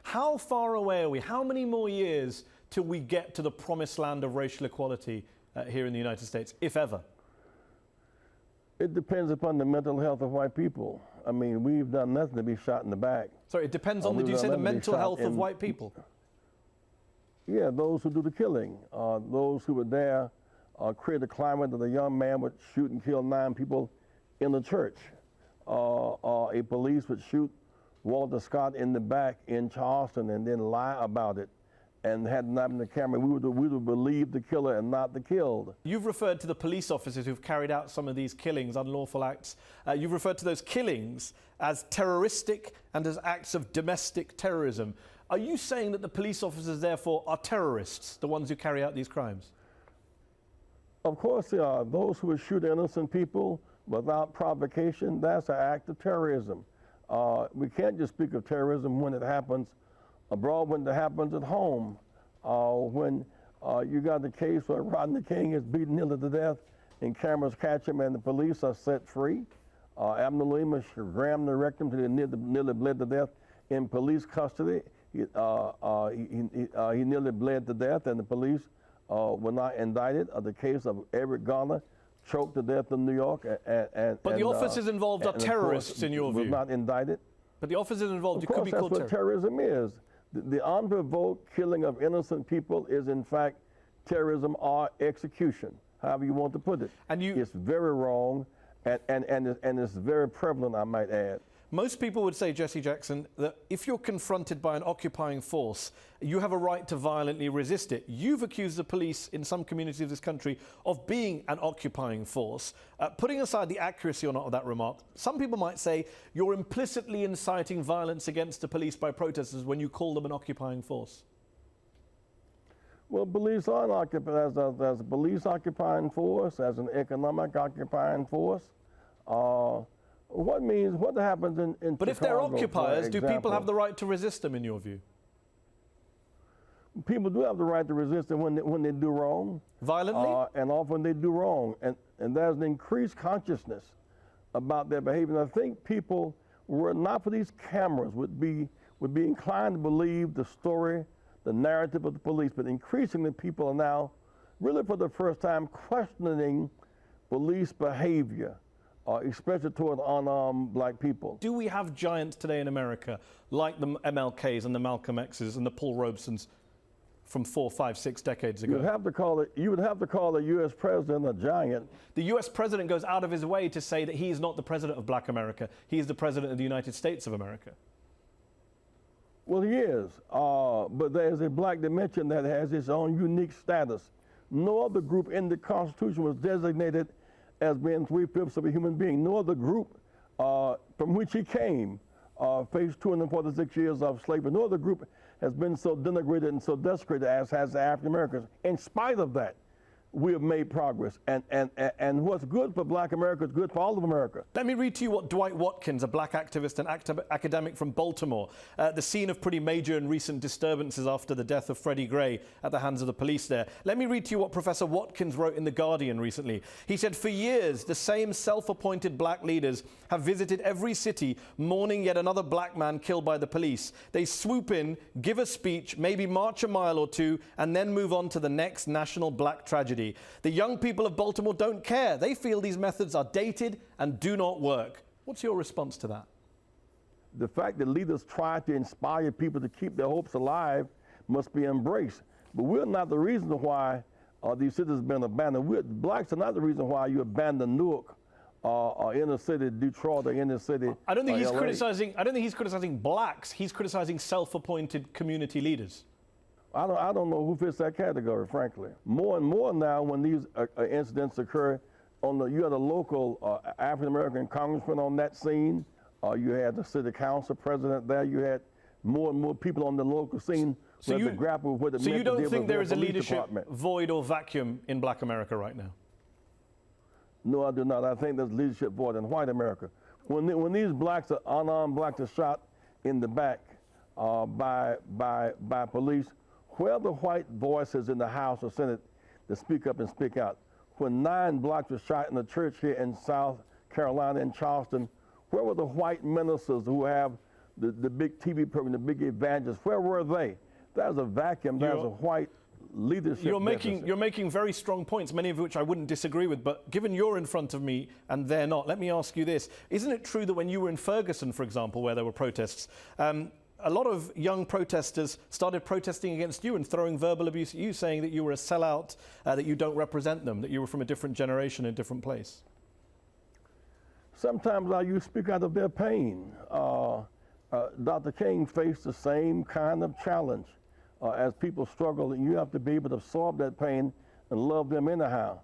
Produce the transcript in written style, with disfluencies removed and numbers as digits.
How far away are we? How many more years till we get to the promised land of racial equality here in the United States, if ever? It depends upon the mental health of white people. I mean, we've done nothing to be shot in the back. So it depends on, did you say the mental health of white people? Yeah, those who do the killing, those who were there, create a climate that a young man would shoot and kill 9 people in the church. A police would shoot Walter Scott in the back in Charleston and then lie about it. And had it not been the camera, we would believe the killer and not the killed. You've referred to the police officers who've carried out some of these killings, unlawful acts. You've referred to those killings as terroristic and as acts of domestic terrorism. Are you saying that the police officers, therefore, are terrorists, the ones who carry out these crimes? Of course they are. Those who would shoot innocent people without provocation, that's an act of terrorism. We can't just speak of terrorism when it happens abroad, when it happens at home. When you got the case where Rodney King is beaten nearly to death and cameras catch him and the police are set free. Abner Lima rammed the rectum till he nearly bled to death in police custody. He nearly bled to death and the police were not indicted. The case of Eric Garner, choked to death in New York. But the officers involved are terrorists in your view? Was not indicted. But the officers involved, you could be called terrorists. That's what terrorism is. The unprovoked killing of innocent people is in fact terrorism or execution, however you want to put it. And it's very wrong and it's very prevalent, I might add. Most people would say, Jesse Jackson, that if you're confronted by an occupying force, you have a right to violently resist it. You've accused the police in some communities of this country of being an occupying force. Putting aside the accuracy or not of that remark, some people might say you're implicitly inciting violence against the police by protesters when you call them an occupying force. Well, police are as a police occupying force, as an economic occupying force. What happens in But Chicago, if they're occupiers, do people have the right to resist them, in your view? People do have the right to resist them when they do wrong. Violently? And often they do wrong. And there's an increased consciousness about their behavior. And I think people, were it not for these cameras, would be inclined to believe the story, the narrative of the police. But increasingly, people are now, really for the first time, questioning police behavior. Especially toward unarmed black people. Do we have giants today in America, like the MLKs and the Malcolm X's and the Paul Robesons from 4, 5, 6 decades ago? You would have to call the U.S. president a giant. The U.S. president goes out of his way to say that he is not the president of black America. He is the president of the United States of America. Well, he is, but there's a black dimension that has its own unique status. No other group in the Constitution was designated as being 3/5 of a human being. No other group from which he came faced 246 years of slavery. No other group has been so denigrated and so desecrated as has the African Americans. In spite of that, we have made progress. And what's good for black America is good for all of America. Let me read to you what Dwight Watkins, a black activist and academic from Baltimore, the scene of pretty major and recent disturbances after the death of Freddie Gray at the hands of the police there. Let me read to you what Professor Watkins wrote in The Guardian recently. He said, for years, the same self-appointed black leaders have visited every city mourning yet another black man killed by the police. They swoop in, give a speech, maybe march a mile or two, and then move on to the next national black tragedy. The young people of Baltimore don't care. They feel these methods are dated and do not work. What's your response to that? The fact that leaders try to inspire people to keep their hopes alive must be embraced. But we're not the reason why these cities have been abandoned. Blacks are not the reason why you abandon Newark or inner city Detroit or inner city. I don't think he's criticizing. I don't think he's criticizing blacks. He's criticizing self-appointed community leaders. I don't know who fits that category, frankly. More and more now, when these incidents occur, you had a local African-American congressman on that scene. You had the city council president there. You had more and more people on the local scene who had to grapple with what it meant to deal with. So you don't think there is a leadership void or vacuum in black America right now? No, I do not. I think there's leadership void in white America. When these blacks, unarmed blacks, are shot in the back by police, where are the white voices in the House or Senate to speak up and speak out? When 9 blacks were shot in the church here in South Carolina, in Charleston, where were the white ministers who have the big TV program, the big evangelists. Where were they? There's a vacuum. There's a white leadership. You're making very strong points, many of which I wouldn't disagree with, but given you're in front of me and they're not, let me ask you this. Isn't it true that when you were in Ferguson, for example, where there were protests, a lot of young protesters started protesting against you and throwing verbal abuse at you, saying that you were a sellout, that you don't represent them, that you were from a different generation, a different place? Sometimes you speak out of their pain. Dr. King faced the same kind of challenge as people struggle, and you have to be able to absorb that pain and love them anyhow.